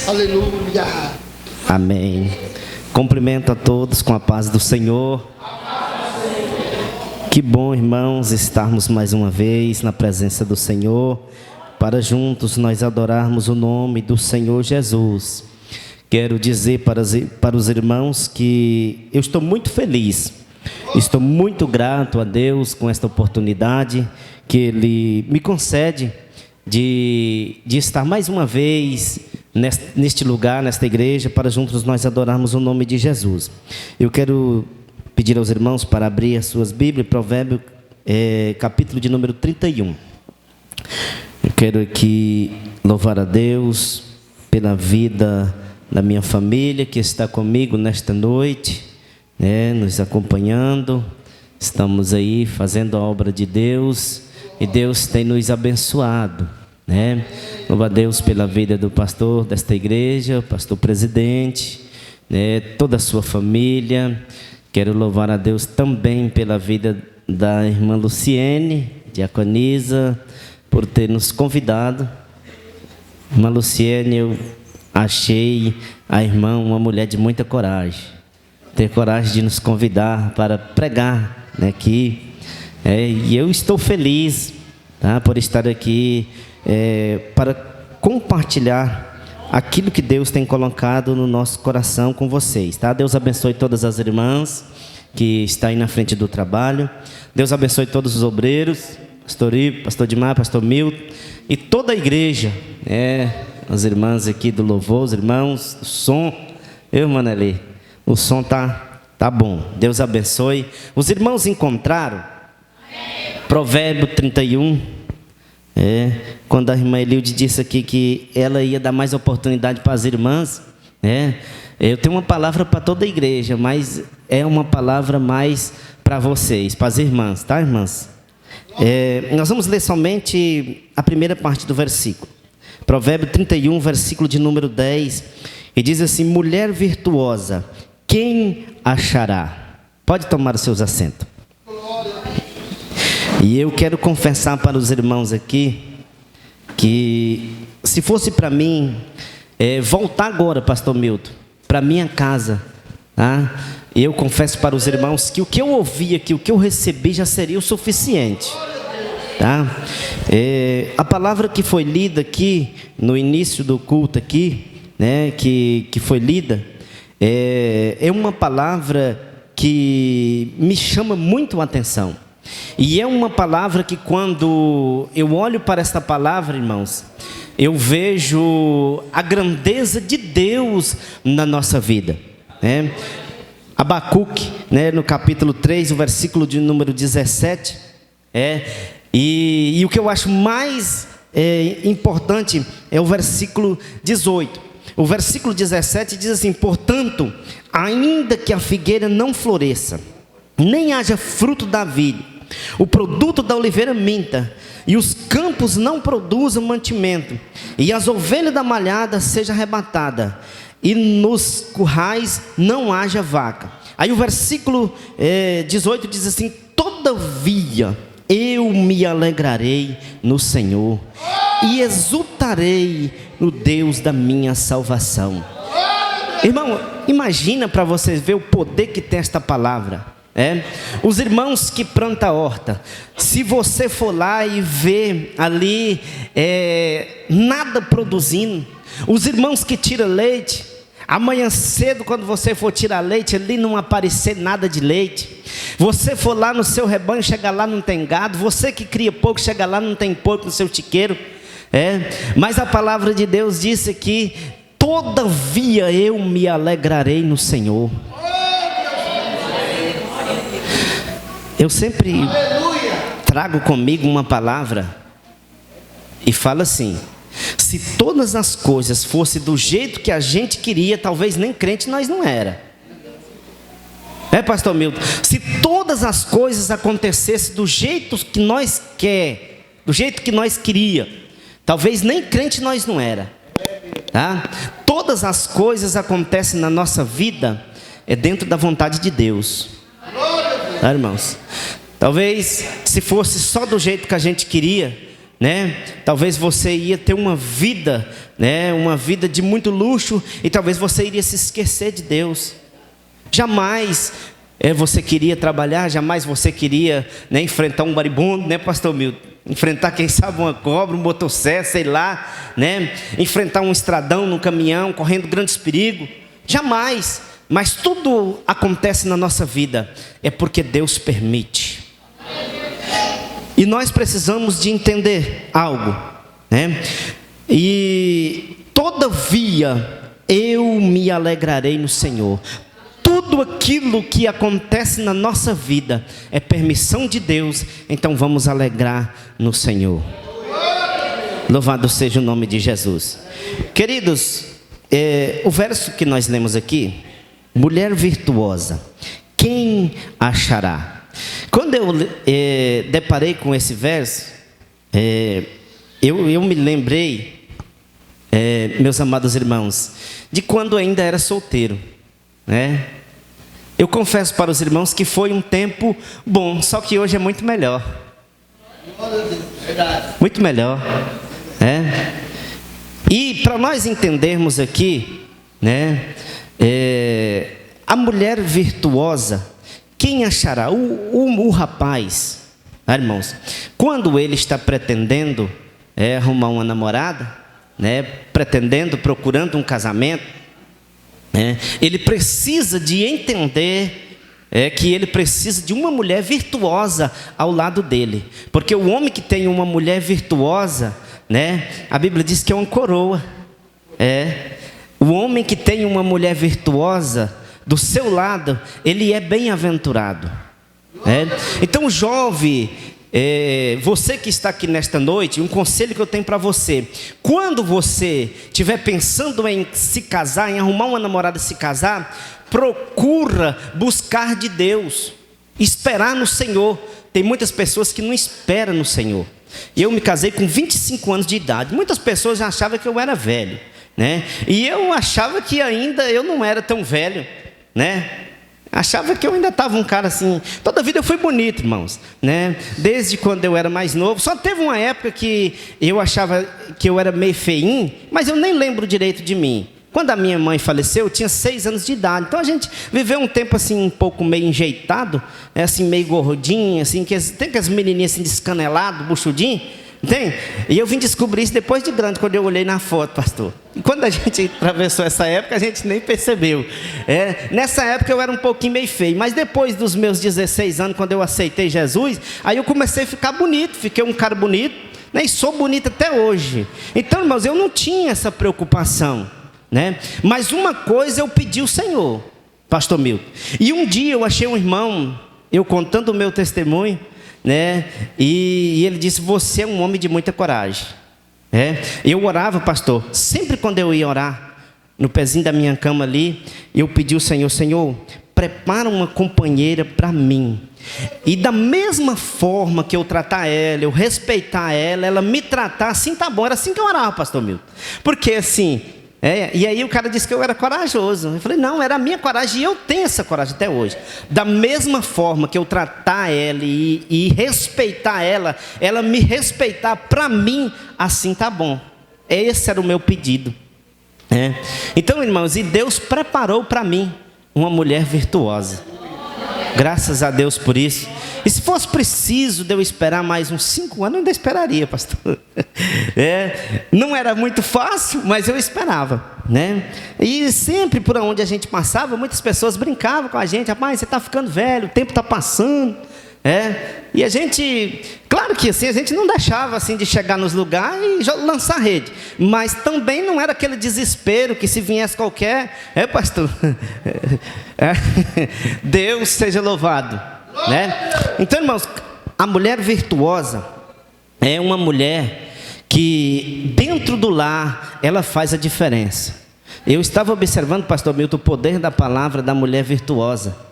Aleluia. Amém. Cumprimento a todos com a paz do Senhor. Que bom, irmãos, estarmos mais uma vez na presença do Senhor, para juntos nós adorarmos o nome do Senhor Jesus. Quero dizer para os irmãos que eu estou muito feliz, estou muito grato a Deus com esta oportunidade que Ele me concede de estar mais uma vez neste lugar, nesta igreja, para juntos nós adorarmos o nome de Jesus. Eu quero pedir aos irmãos para abrir as suas Bíblias, Provérbio, capítulo de número 31. Eu quero aqui louvar a Deus pela vida da minha família que está comigo nesta noite, nos acompanhando. Estamos aí fazendo a obra de Deus e Deus tem nos abençoado, Louva a Deus pela vida do pastor desta igreja, pastor presidente, toda a sua família. Quero louvar a Deus também pela vida da irmã Luciene, diaconisa, por ter nos convidado. Irmã Luciene, eu achei a irmã uma mulher de muita coragem. Ter coragem de nos convidar para pregar aqui. E eu estou feliz, por estar aqui para compartilhar aquilo que Deus tem colocado no nosso coração com vocês, Deus abençoe todas as irmãs que estão aí na frente do trabalho. Deus abençoe todos os obreiros, pastor Ivo, pastor Dimar, pastor Milton e toda a igreja, as irmãs aqui do louvor, os irmãos, o som, irmã Nelly, o som tá bom. Deus abençoe. Os irmãos encontraram Provérbio 31, quando a irmã Elilde disse aqui que ela ia dar mais oportunidade para as irmãs, eu tenho uma palavra para toda a igreja, mas é uma palavra mais para vocês, para as irmãs, tá, irmãs? Nós vamos ler somente a primeira parte do versículo. Provérbio 31, versículo de número 10, e diz assim: mulher virtuosa, quem achará? Pode tomar os seus assentos. E eu quero confessar para os irmãos aqui, que se fosse para mim voltar agora, pastor Milton, para minha casa, eu confesso para os irmãos que o que eu ouvi aqui, o que eu recebi já seria o suficiente, a palavra que foi lida aqui no início do culto aqui, que foi lida, é uma palavra que me chama muito a atenção. E é uma palavra que, quando eu olho para esta palavra, irmãos, eu vejo a grandeza de Deus na nossa vida, Abacuque, no capítulo 3, o versículo de número 17, e o que eu acho mais importante é o versículo 18. O versículo 17 diz assim: portanto, ainda que a figueira não floresça, nem haja fruto da vide, o produto da oliveira minta, e os campos não produzam mantimento, e as ovelhas da malhada seja arrebatada, e nos currais não haja vaca. Aí o versículo 18 diz assim: todavia eu me alegrarei no Senhor, e exultarei no Deus da minha salvação. Irmão, imagina para vocês ver o poder que tem esta palavra. Os irmãos que plantam a horta, se você for lá e ver ali nada produzindo, os irmãos que tiram leite, amanhã cedo quando você for tirar leite, ali não aparecer nada de leite. Você for lá no seu rebanho, chega lá não tem gado. Você que cria pouco, chega lá não tem porco no seu chiqueiro. Mas a palavra de Deus disse aqui: todavia eu me alegrarei no Senhor. Eu sempre trago comigo uma palavra e falo assim: se todas as coisas fossem do jeito que a gente queria, talvez nem crente nós não era. Pastor Milton? Se todas as coisas acontecessem do jeito que nós quer, do jeito que nós queria, talvez nem crente nós não era. Todas as coisas acontecem na nossa vida dentro da vontade de Deus. Irmãos, talvez se fosse só do jeito que a gente queria, né? Talvez você ia ter uma vida, né? Uma vida de muito luxo, e talvez você iria se esquecer de Deus. Jamais você queria trabalhar, jamais você queria, né, enfrentar um maribondo, né, pastor Milton? Enfrentar, quem sabe, uma cobra, um motosserra, sei lá, né? Enfrentar um estradão num caminhão, correndo grandes perigos. Jamais. Mas tudo acontece na nossa vida é porque Deus permite. E nós precisamos de entender algo, né? E todavia eu me alegrarei no Senhor. Tudo aquilo que acontece na nossa vida é permissão de Deus, então vamos alegrar no Senhor. Louvado seja o nome de Jesus. Queridos, o verso que nós lemos aqui, mulher virtuosa, quem achará? Quando eu deparei com esse verso, eu me lembrei, meus amados irmãos, de quando ainda era solteiro, né? Eu confesso para os irmãos que foi um tempo bom, só que hoje é muito melhor. Muito melhor, né? E para nós entendermos aqui, né, a mulher virtuosa, quem achará? O rapaz, né, irmãos, quando ele está pretendendo arrumar uma namorada, né, pretendendo, procurando um casamento, ele precisa de entender que ele precisa de uma mulher virtuosa ao lado dele, porque o homem que tem uma mulher virtuosa, né, a Bíblia diz que é uma coroa. O homem que tem uma mulher virtuosa do seu lado, ele é bem-aventurado. Então, jovem, você que está aqui nesta noite, um conselho que eu tenho para você: quando você estiver pensando em se casar, em arrumar uma namorada e se casar, procura buscar de Deus, esperar no Senhor. Tem muitas pessoas que não esperam no Senhor. Eu me casei com 25 anos de idade. Muitas pessoas já achavam que eu era velho, né? E eu achava que ainda eu não era tão velho, né? Achava que eu ainda estava um cara assim. Toda a vida eu fui bonito, irmãos, né? Desde quando eu era mais novo. Só teve uma época que eu achava que eu era meio feinho, mas eu nem lembro direito de mim. Quando a minha mãe faleceu, eu tinha 6 anos de idade. Então a gente viveu um tempo assim, um pouco meio enjeitado, assim, meio gordinho, assim, tem aquelas menininhas assim, descanelado, buchudinho. Tem? E eu vim descobrir isso depois de grande, quando eu olhei na foto, pastor. E quando a gente atravessou essa época, a gente nem percebeu. Nessa época eu era um pouquinho meio feio, mas depois dos meus 16 anos, quando eu aceitei Jesus, aí eu comecei a ficar bonito, fiquei um cara bonito, né? E sou bonito até hoje. Então, irmãos, eu não tinha essa preocupação, né? Mas uma coisa eu pedi ao Senhor, pastor Milton. E um dia eu achei um irmão, eu contando o meu testemunho, né? E ele disse: você é um homem de muita coragem. Eu orava, pastor, sempre quando eu ia orar, no pezinho da minha cama ali, eu pedi ao Senhor: Senhor, prepara uma companheira para mim, e da mesma forma que eu tratar ela, eu respeitar ela, ela me tratar, assim tá bom. Era assim que eu orava, pastor Milton. Porque assim, e aí o cara disse que eu era corajoso. Eu falei: não, era a minha coragem, e eu tenho essa coragem até hoje. Da mesma forma que eu tratar ela e respeitar ela, ela me respeitar para mim, assim tá bom. Esse era o meu pedido. Então, irmãos, e Deus preparou para mim uma mulher virtuosa. Graças a Deus por isso. E se fosse preciso de eu esperar mais uns 5 anos, eu ainda esperaria, pastor. Não era muito fácil, mas eu esperava, né? E sempre por onde a gente passava, muitas pessoas brincavam com a gente: rapaz, você está ficando velho, o tempo está passando. E a gente, claro que assim, a gente não deixava assim de chegar nos lugares e lançar rede, mas também não era aquele desespero que se viesse qualquer, pastor, Deus seja louvado, né? Então, irmãos, a mulher virtuosa é uma mulher que dentro do lar ela faz a diferença. Eu estava observando, pastor Milton, o poder da palavra da mulher virtuosa.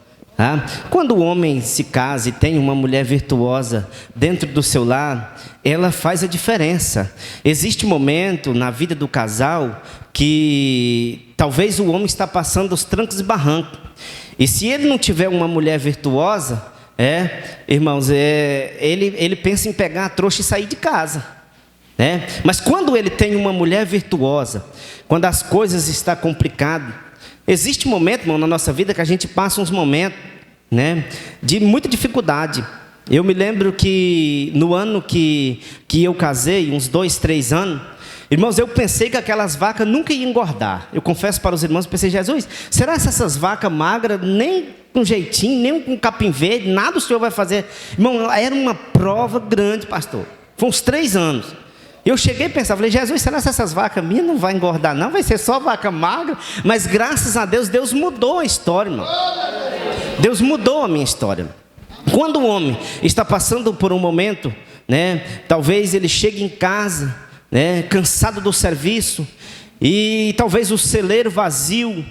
Quando o homem se casa e tem uma mulher virtuosa dentro do seu lar, ela faz a diferença. Existe um momento na vida do casal que talvez o homem está passando os trancos e barrancos. E se ele não tiver uma mulher virtuosa, irmãos, ele pensa em pegar a trouxa e sair de casa. né? Mas quando ele tem uma mulher virtuosa, quando as coisas estão complicadas, existe um momento, irmão, na nossa vida que a gente passa uns momentos, né, de muita dificuldade. Eu me lembro que no ano que eu casei, uns 2, 3 anos, irmãos, eu pensei que aquelas vacas nunca iam engordar. Eu confesso para os irmãos, pensei, Jesus, será que essas vacas magras, nem com jeitinho, nem com capim verde, nada o Senhor vai fazer? Irmão, era uma prova grande, pastor. Foi uns 3 anos. Eu cheguei a pensar, falei, Jesus, será que essas vacas minhas não vão engordar não? Vai ser só vaca magra? Mas graças a Deus, Deus mudou a história, irmão. Deus mudou a minha história. Quando o homem está passando por um momento, né, talvez ele chegue em casa, né, cansado do serviço, e talvez o celeiro vazio,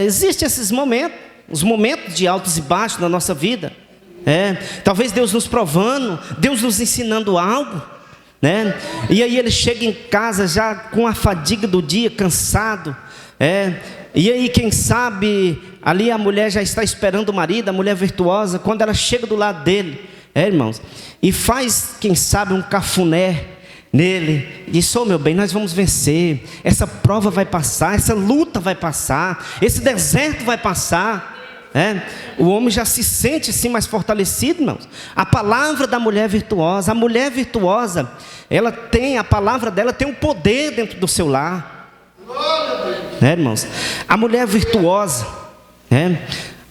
existem esses momentos, os momentos de altos e baixos na nossa vida, talvez Deus nos provando, Deus nos ensinando algo, né? E aí ele chega em casa já com a fadiga do dia, cansado, e aí quem sabe ali a mulher já está esperando o marido, a mulher virtuosa, quando ela chega do lado dele, irmãos, e faz quem sabe um cafuné nele, diz, meu bem, nós vamos vencer, essa prova vai passar, essa luta vai passar, esse deserto vai passar, o homem já se sente assim mais fortalecido, irmãos. A palavra da mulher virtuosa, a mulher virtuosa, ela tem, a palavra dela tem um poder dentro do seu lar, irmãos. A mulher virtuosa,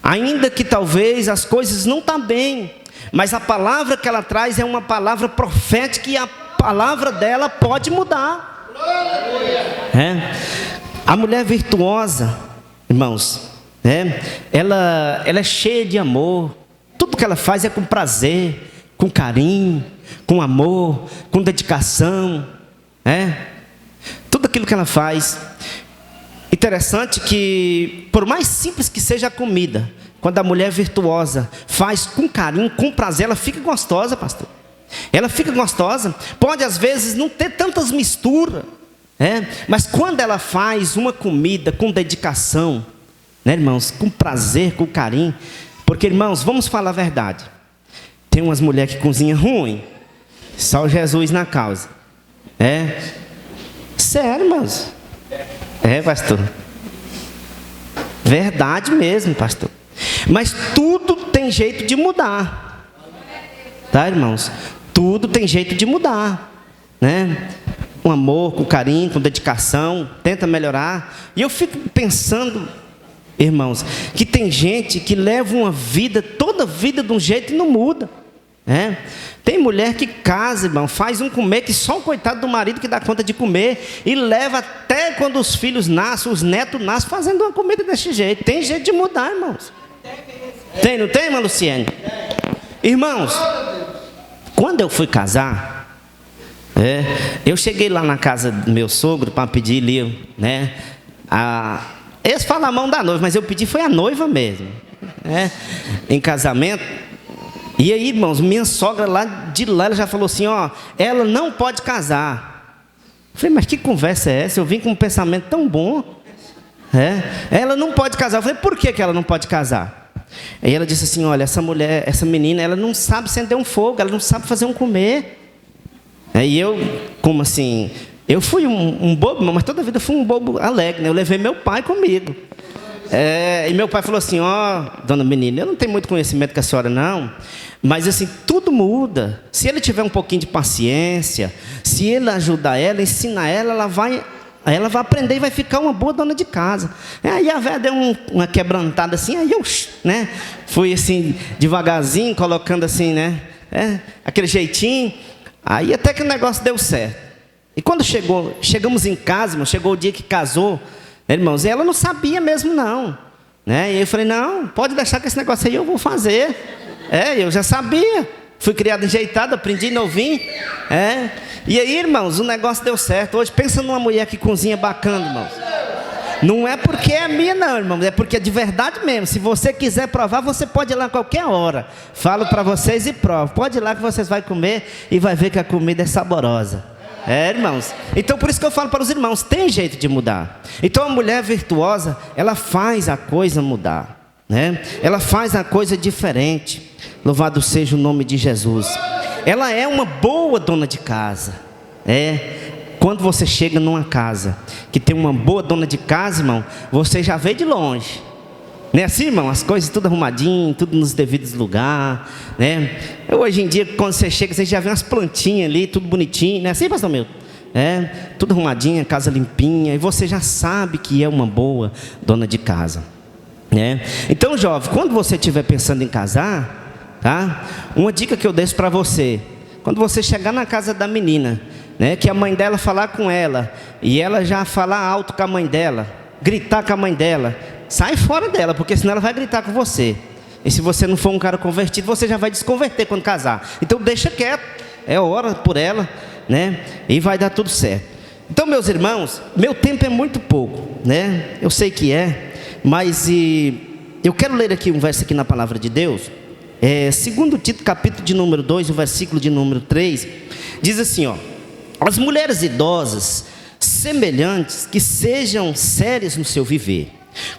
ainda que talvez as coisas não estão bem, mas a palavra que ela traz é uma palavra profética e a palavra dela pode mudar. A mulher virtuosa, irmãos, ela é cheia de amor. Tudo que ela faz é com prazer, com carinho, com amor, com dedicação, tudo aquilo que ela faz. Interessante que, por mais simples que seja a comida, quando a mulher virtuosa faz com carinho, com prazer, ela fica gostosa, pastor. Ela fica gostosa. Pode às vezes não ter tantas misturas, mas quando ela faz uma comida com dedicação, irmãos, com prazer, com carinho, porque, irmãos, vamos falar a verdade, tem umas mulheres que cozinham ruim, só Jesus na causa, sério, irmãos, pastor, verdade mesmo, pastor, mas tudo tem jeito de mudar, tá, irmãos? Tudo tem jeito de mudar, com amor, com carinho, com dedicação, tenta melhorar. E eu fico pensando, irmãos, que tem gente que leva uma vida, toda a vida de um jeito e não muda, Tem mulher que casa, irmão, faz um comer que só o coitado do marido que dá conta de comer, e leva até quando os filhos nascem, os netos nascem, fazendo uma comida desse jeito. Tem jeito de mudar, irmãos. Tem, não tem, irmã Luciene? Irmãos, quando eu fui casar, eu cheguei lá na casa do meu sogro para pedir ali, eles falam a mão da noiva, mas eu pedi foi a noiva mesmo, em casamento. E aí, irmãos, minha sogra lá de lá, ela já falou assim, ela não pode casar. Eu falei, mas que conversa é essa? Eu vim com um pensamento tão bom. Ela não pode casar. Eu falei, por que ela não pode casar? Aí ela disse assim, olha, essa mulher, essa menina, ela não sabe acender um fogo, ela não sabe fazer um comer. Aí eu, como assim, eu fui um bobo, mas toda a vida eu fui um bobo alegre, Eu levei meu pai comigo. E meu pai falou assim, dona menina, eu não tenho muito conhecimento com a senhora não, mas assim, tudo muda. Se ele tiver um pouquinho de paciência, se ele ajudar ela, ensinar ela, ela vai aprender e vai ficar uma boa dona de casa. Aí a velha deu uma quebrantada assim, aí eu, fui assim, devagarzinho, colocando assim, aquele jeitinho, aí até que o negócio deu certo. E quando chegamos em casa, irmão, chegou o dia que casou, irmãos, e ela não sabia mesmo não, e eu falei, não, pode deixar que esse negócio aí eu vou fazer, eu já sabia, fui criado enjeitado, aprendi novinho, e aí, irmãos, o negócio deu certo. Hoje, pensa numa mulher que cozinha bacana, irmãos, não é porque é minha não, irmãos, é porque é de verdade mesmo. Se você quiser provar, você pode ir lá a qualquer hora, falo para vocês e provo, pode ir lá que vocês vão comer e vai ver que a comida é saborosa. Irmãos, então por isso que eu falo para os irmãos, tem jeito de mudar. Então a mulher virtuosa, ela faz a coisa mudar, ela faz a coisa diferente. Louvado seja o nome de Jesus. Ela é uma boa dona de casa, Quando você chega numa casa que tem uma boa dona de casa, irmão, você já vê de longe. Não é assim, irmão? As coisas tudo arrumadinho, tudo nos devidos lugares, né? Hoje em dia, quando você chega, você já vê umas plantinhas ali, tudo bonitinho, não é assim, pastor Milton? Tudo arrumadinho, casa limpinha, e você já sabe que é uma boa dona de casa, né? Então, jovem, quando você estiver pensando em casar, tá? Uma dica que eu deixo para você: quando você chegar na casa da menina, né, que a mãe dela falar com ela, e ela já falar alto com a mãe dela, gritar com a mãe dela, sai fora dela, porque senão ela vai gritar com você. E se você não for um cara convertido, você já vai desconverter quando casar. Então deixa quieto, ora por ela, né? E vai dar tudo certo. Então, meus irmãos, meu tempo é muito pouco, né? Eu sei que mas eu quero ler aqui um verso aqui na palavra de Deus. Segundo Tito, capítulo de número 2, o versículo de número 3, diz assim, ó: as mulheres idosas, semelhantes, que sejam sérias no seu viver,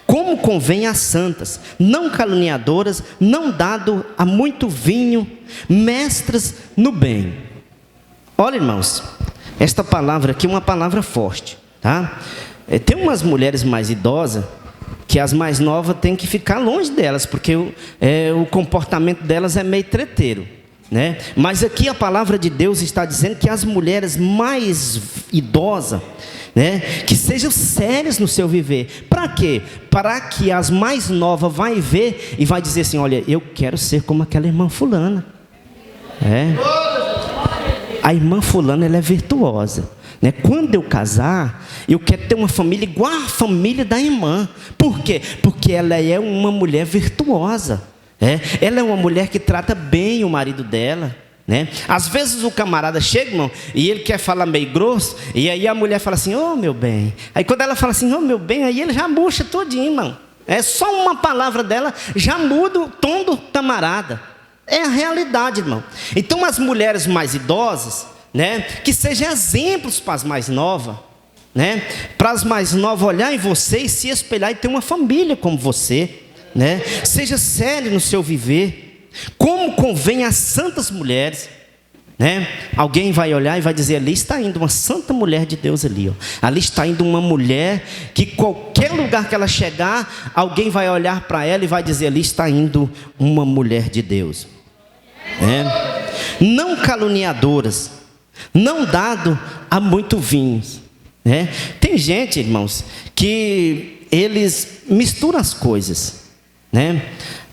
como convém às santas, não caluniadoras, não dado a muito vinho, mestras no bem. Olha, irmãos, esta palavra aqui é uma palavra forte, tá? Tem umas mulheres mais idosas que as mais novas têm que ficar longe delas, porque o comportamento delas é meio treteiro, né? Mas aqui a palavra de Deus está dizendo que as mulheres mais idosas, né, que sejam sérias no seu viver. Para quê? Para que as mais novas vai ver e vai dizer assim: olha, eu quero ser como aquela irmã fulana. A irmã fulana, ela é virtuosa, né? Quando eu casar, eu quero ter uma família igual a família da irmã. Por quê? Porque ela é uma mulher virtuosa, ela é uma mulher que trata bem o marido dela, né? Às vezes o camarada chega, irmão, e ele quer falar meio grosso, e aí a mulher fala assim: ô meu bem. Aí quando ela fala assim: ô meu bem, aí ele já murcha todinho, irmão. Só uma palavra dela já muda o tom do camarada. É a realidade, irmão. Então as mulheres mais idosas, né, que sejam exemplos para as mais novas, né? Para as mais novas olhar em você e se espelhar e ter uma família como você, né? Seja sério no seu viver, como convém às santas mulheres, né? Alguém vai olhar e vai dizer: ali está indo uma santa mulher de Deus ali, ó. Ali está indo uma mulher que qualquer lugar que ela chegar, alguém vai olhar para ela e vai dizer: ali está indo uma mulher de Deus, não caluniadoras, não dado a muito vinho, né? Tem gente, irmãos, que eles misturam as coisas, né?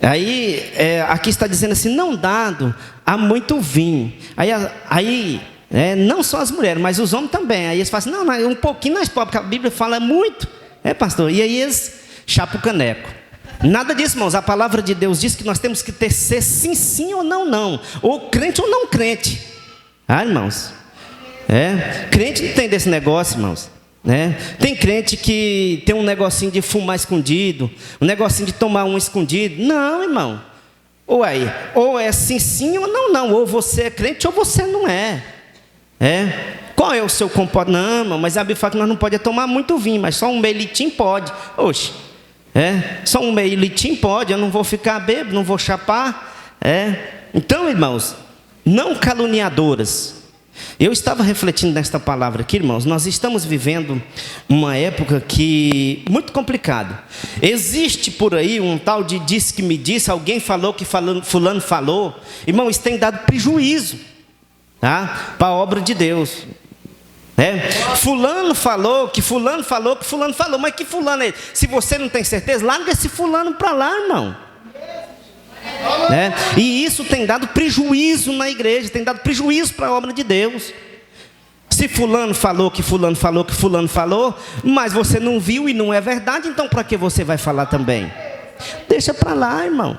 Aí aqui está dizendo assim: não dado a muito vinho. Aí não só as mulheres, mas os homens também. Aí eles falam assim: não, um pouquinho mais pobre, porque a Bíblia fala muito, pastor? E aí eles chapam o caneco. Nada disso, irmãos. A palavra de Deus diz que nós temos que ser sim, sim ou não, não. Ou crente ou não crente. Irmãos, crente não tem desse negócio, irmãos, né? Tem crente que tem um negocinho de fumar escondido, um negocinho de tomar um escondido. Não, irmão. Ou é sim, sim ou não, não. Ou você é crente ou você não é. Qual é o seu comportamento? Não, irmão, mas a Bíblia fala que nós não podemos tomar muito vinho, mas só um meio litinho pode. Oxe, só um meio litinho pode. Eu não vou ficar bêbado, não vou chapar. Então, irmãos, não caluniadoras. Eu estava refletindo nesta palavra aqui, irmãos. Nós estamos vivendo uma época muito complicada. Existe por aí um tal de disse que me disse, alguém falou que fulano falou. Irmão, isso tem dado prejuízo, tá, para a obra de Deus. Fulano falou, que fulano falou, que fulano falou. Mas que fulano é ele? Se você não tem certeza, larga esse fulano para lá, irmão. E isso tem dado prejuízo na igreja, tem dado prejuízo para a obra de Deus. Se fulano falou que fulano falou que fulano falou, mas você não viu e não é verdade, então para que você vai falar também? Deixa para lá, irmão.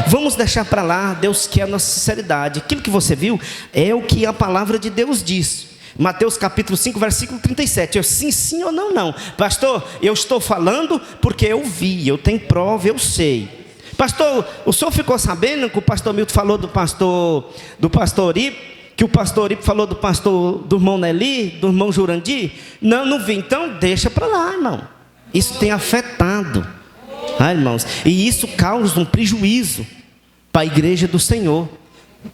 Vamos deixar para lá. Deus quer a nossa sinceridade. Aquilo que você viu é o que a palavra de Deus diz. Mateus capítulo 5, versículo 37. Sim, sim ou não, não. Pastor, eu estou falando porque eu vi, eu tenho prova, eu sei. Pastor, o senhor ficou sabendo que o pastor Milton falou do pastor Oripe, que o pastor Oripe falou do irmão Nelly, do irmão Jurandir? Não, não vi. Então deixa para lá, irmão. Isso tem afetado, irmãos, e isso causa um prejuízo para a igreja do Senhor,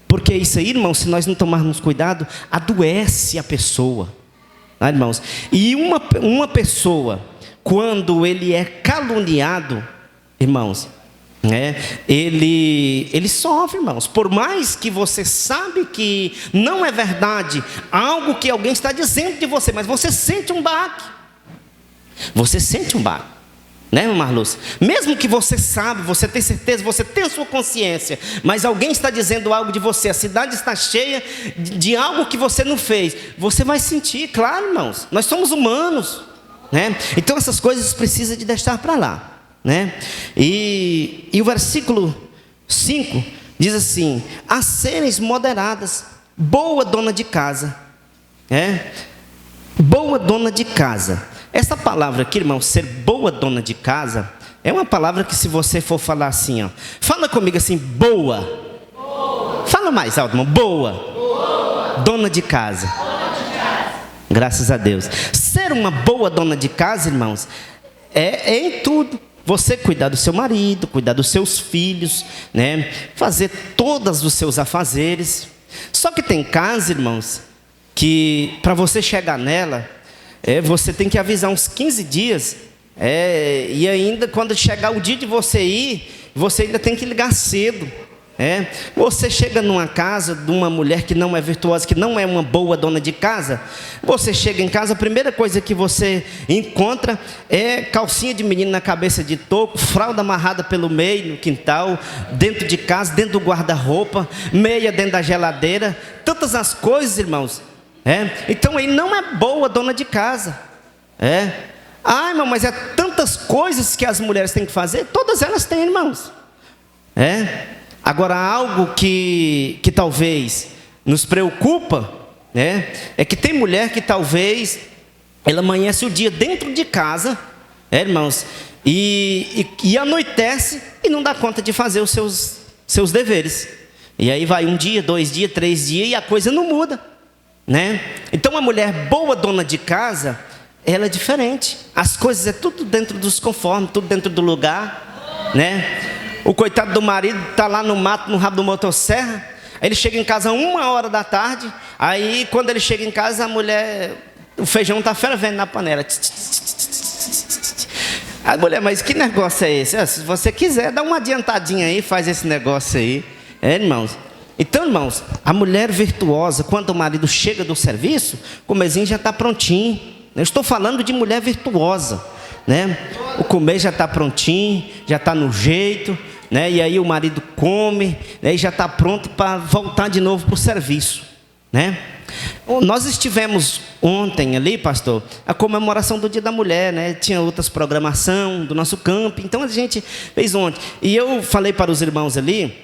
porque Porque isso aí, irmãos, se nós não tomarmos cuidado, adoece a pessoa. Irmãos? E uma pessoa, quando ele é caluniado, irmãos, ele sofre, irmãos. Por mais que você sabe que não é verdade algo que alguém está dizendo de você, mas você sente um baque. Você sente um baque, né, Marluz? Mesmo que você sabe, você tem certeza, você tem a sua consciência, mas alguém está dizendo algo de você, a cidade está cheia de algo que você não fez, você vai sentir, claro, irmãos. Nós somos humanos, né? Então essas coisas precisam de deixar para lá, né? E o versículo 5 diz assim: a seres moderadas, boa dona de casa, boa dona de casa. Essa palavra aqui, irmão, ser boa dona de casa, é uma palavra que, se você for falar assim, ó, fala comigo assim, boa. Boa. Fala mais alto, irmão, boa. Boa. Dona de casa. Dona de casa. Graças a Deus. Ser uma boa dona de casa, irmãos, é em tudo. Você cuidar do seu marido, cuidar dos seus filhos, né? Fazer todos os seus afazeres. Só que tem casa, irmãos, que para você chegar nela, você tem que avisar uns 15 dias. E ainda quando chegar o dia de você ir, você ainda tem que ligar cedo. Você chega numa casa de uma mulher que não é virtuosa, que não é uma boa dona de casa. Você chega em casa, a primeira coisa que você encontra é calcinha de menino na cabeça de toco, fralda amarrada pelo meio no quintal, dentro de casa, dentro do guarda-roupa, meia dentro da geladeira. Tantas as coisas, irmãos. Então aí não é boa dona de casa. Irmão, mas é tantas coisas que as mulheres têm que fazer. Todas elas têm, irmãos. Agora, algo que talvez nos preocupa, é que tem mulher que talvez ela amanhece o dia dentro de casa, irmãos, e anoitece e não dá conta de fazer os seus deveres. E aí vai um dia, 2 dias, 3 dias e a coisa não muda, né? Então a mulher boa dona de casa, ela é diferente. As coisas é tudo dentro dos conformes, tudo dentro do lugar, né? O coitado do marido está lá no mato, no rabo do motosserra. Aí ele chega em casa 1h da tarde. Aí quando ele chega em casa, a mulher, o feijão está fervendo na panela. A mulher, mas que negócio é esse? Se você quiser, dá uma adiantadinha aí, faz esse negócio aí. Irmãos. Então, irmãos, a mulher virtuosa, quando o marido chega do serviço, o comezinho já está prontinho. Eu estou falando de mulher virtuosa, né? O comer já está prontinho, já está no jeito, né? E aí o marido come, né? E já está pronto para voltar de novo para o serviço, né? Nós estivemos ontem ali, pastor, a comemoração do Dia da Mulher, né? Tinha outras programação do nosso campo, então a gente fez ontem. E eu falei para os irmãos ali,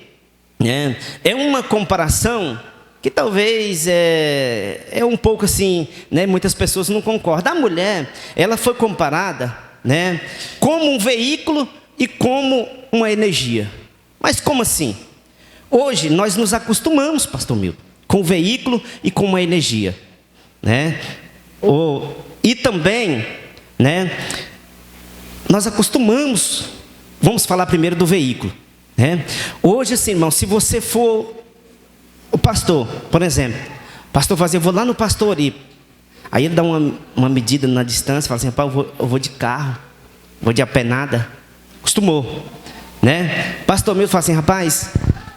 né? É uma comparação que talvez é um pouco assim, né? Muitas pessoas não concordam. A mulher, ela foi comparada, né, como um veículo e como uma energia. Mas como assim? Hoje nós nos acostumamos, pastor Milton, com o veículo e com uma energia, né? E também, né, nós acostumamos. Vamos falar primeiro do veículo, né? Hoje, assim, irmão, se você for o pastor, por exemplo, pastor eu vou lá no pastor e aí ele dá uma medida na distância, fala assim, rapaz, eu vou de carro, vou de apenada. Acostumou, né? Pastor Milton fala assim, rapaz,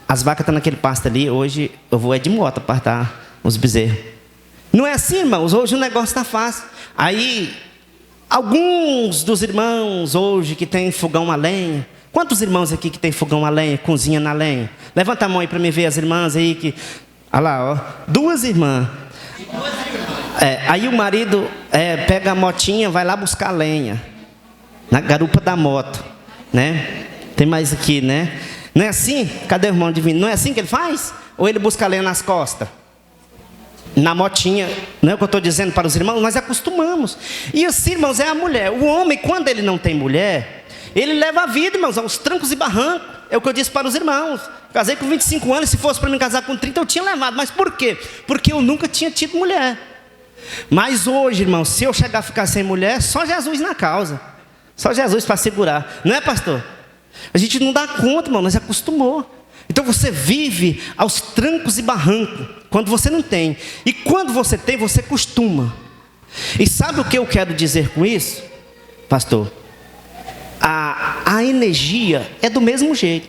as vacas estão naquele pasto ali, hoje eu vou de moto para estar os bezerros. Não é assim, irmãos, hoje o negócio está fácil. Aí, alguns dos irmãos hoje que tem fogão a lenha, quantos irmãos aqui que tem fogão a lenha, cozinha na lenha? Levanta a mão aí para me ver as irmãs aí que... Olha lá, ó, 2 irmãs. Aí o marido pega a motinha, vai lá buscar lenha na garupa da moto, né? Tem mais aqui, né? Não é assim? Cadê o irmão divino? Não é assim que ele faz? Ou ele busca lenha nas costas? Na motinha, não é o que eu estou dizendo para os irmãos? Nós acostumamos. E assim, irmãos, é a mulher. O homem, quando ele não tem mulher, ele leva a vida, irmãos, aos trancos e barrancos. É o que eu disse para os irmãos. Casei com 25 anos, se fosse para mim casar com 30, eu tinha levado. Mas por quê? Porque eu nunca tinha tido mulher. Mas hoje, irmão, se eu chegar a ficar sem mulher, só Jesus na causa. Só Jesus para segurar. Não é, pastor? A gente não dá conta, irmão, nós acostumou. Então você vive aos trancos e barrancos, quando você não tem. E quando você tem, você costuma. E sabe o que eu quero dizer com isso, pastor? A energia é do mesmo jeito.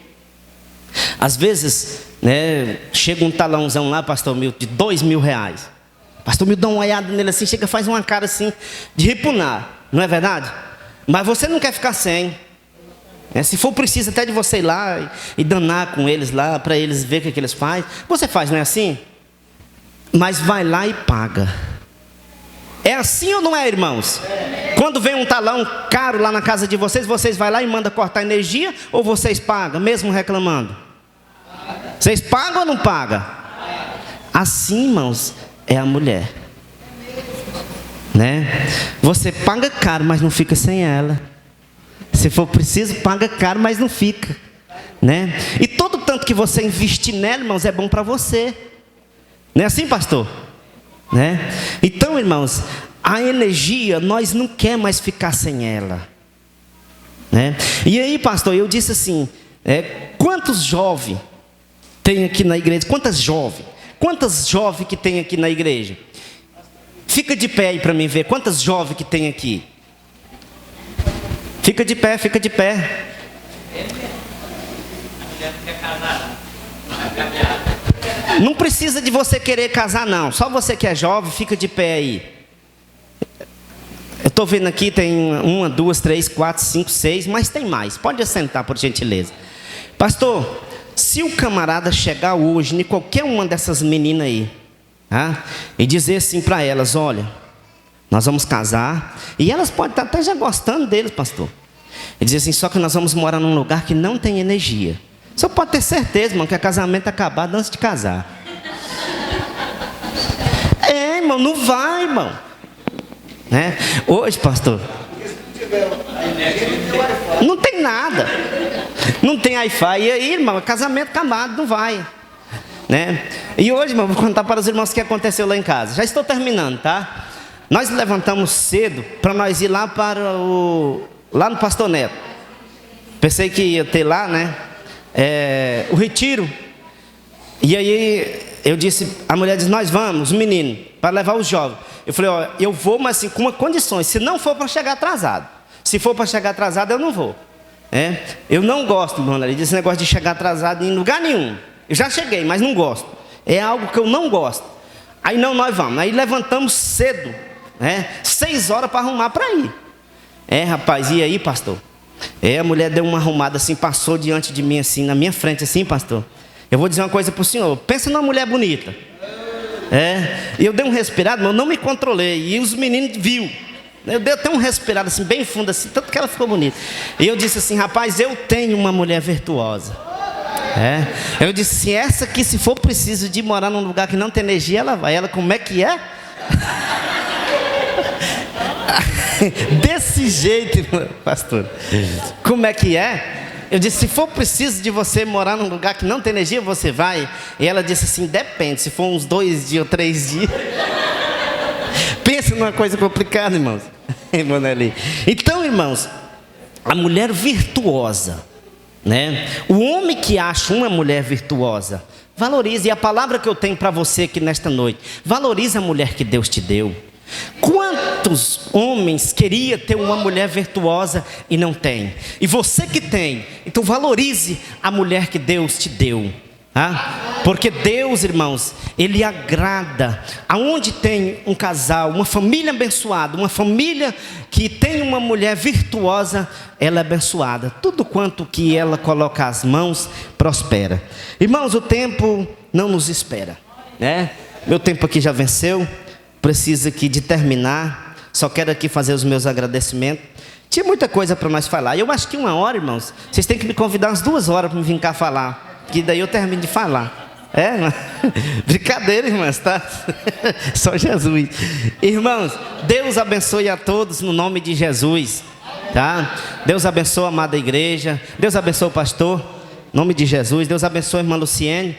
Às vezes, né, chega um talãozão lá, pastor Milton, de R$2.000. Pastor Milton dá uma olhada nele assim, chega, faz uma cara assim, de repunar. Não é verdade? Mas você não quer ficar sem. Se for preciso até de você ir lá e danar com eles lá, para eles verem o que eles fazem. Você faz, não é assim? Mas vai lá e paga. É assim ou não é, irmãos? Quando vem um talão caro lá na casa de vocês, vocês vão lá e mandam cortar energia, ou vocês pagam, mesmo reclamando? Vocês pagam ou não pagam? Assim, irmãos, é a mulher, né? Você paga caro, mas não fica sem ela. Se for preciso, paga caro, mas não fica, né? E todo tanto que você investir nela, irmãos, é bom para você. Não é assim, pastor? Né? Então, irmãos, a energia, nós não quer mais ficar sem ela, né? E aí, pastor, eu disse assim, quantos jovens tem aqui na igreja? Quantas jovens que tem aqui na igreja? Fica de pé aí para mim ver, quantas jovens que tem aqui? Fica de pé, fica de pé. Não precisa de você querer casar não, só você que é jovem, fica de pé aí. Eu estou vendo aqui, tem 1, 2, 3, 4, 5, 6, mas tem mais, pode assentar por gentileza. Pastor, se o camarada chegar hoje em qualquer uma dessas meninas aí, e dizer assim para elas, olha, nós vamos casar, e elas podem estar até já gostando deles, pastor. E dizer assim, só que nós vamos morar num lugar que não tem energia. O senhor pode ter certeza, irmão, que é casamento acabado antes de casar. Irmão, não vai, irmão. Né? Hoje, pastor, não tem nada. Não tem Wi-Fi. E aí, irmão, casamento acabado, não vai. Né? E hoje, irmão, vou contar para os irmãos o que aconteceu lá em casa. Já estou terminando, tá? Nós levantamos cedo para nós ir lá lá no Pastor Neto. Pensei que ia ter lá, né? O retiro. E aí eu disse, a mulher disse, nós vamos, os meninos, para levar os jovens. Eu falei, ó, eu vou, mas assim, com uma condição, se não for para chegar atrasado. Se for para chegar atrasado, eu não vou. Eu não gosto, mano, desse negócio de chegar atrasado em lugar nenhum. Eu já cheguei, mas não gosto. É algo que eu não gosto. Aí não, nós vamos. Aí levantamos cedo, 6 horas para arrumar para ir. Rapaz, e aí, pastor? A mulher deu uma arrumada assim, passou diante de mim assim, na minha frente assim, pastor. Eu vou dizer uma coisa para o senhor, pensa numa mulher bonita. E eu dei um respirado, mas eu não me controlei. E os meninos viram. Eu dei até um respirado assim, bem fundo assim, tanto que ela ficou bonita. E eu disse assim, rapaz, eu tenho uma mulher virtuosa. Eu disse assim, essa aqui, se for preciso de morar num lugar que não tem energia, ela vai. Ela, como é que é? Desse jeito, pastor. Como é que é? Eu disse, se for preciso de você morar num lugar que não tem energia, você vai? E ela disse assim, depende, se for uns 2 dias ou 3 dias. Pensa numa coisa complicada, irmãos. Então, irmãos, a mulher virtuosa, né? O homem que acha uma mulher virtuosa, valorize. E a palavra que eu tenho para você aqui nesta noite, valorize a mulher que Deus te deu. Quantos homens queria ter uma mulher virtuosa e não tem? E você que tem, então valorize a mulher que Deus te deu. Porque Deus, irmãos, Ele agrada. Aonde tem um casal, uma família abençoada, uma família que tem uma mulher virtuosa, ela é abençoada. Tudo quanto que ela coloca as mãos, prospera. Irmãos, o tempo não nos espera, né? Meu tempo aqui já venceu. Preciso aqui de terminar. Só quero aqui fazer os meus agradecimentos. Tinha muita coisa para nós falar. Eu acho que 1 hora, irmãos, vocês têm que me convidar umas 2 horas para me vir cá falar, que daí eu termino de falar. Brincadeira, irmãos, tá? Só Jesus. Irmãos, Deus abençoe a todos no nome de Jesus, tá? Deus abençoe a amada igreja. Deus abençoe o pastor, em nome de Jesus. Deus abençoe a irmã Luciene.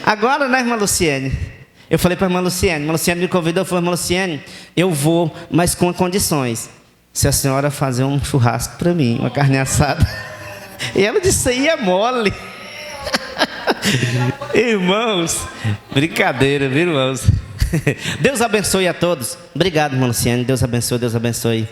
Agora, né, irmã Luciene? Eu falei para a irmã Luciene me convidou, falou, irmã Luciene, eu vou, mas com condições. Se a senhora fazer um churrasco para mim, uma carne assada. E ela disse, aí é mole. Irmãos, brincadeira, viu, irmãos? Deus abençoe a todos. Obrigado, irmão Luciano. Deus abençoe, Deus abençoe.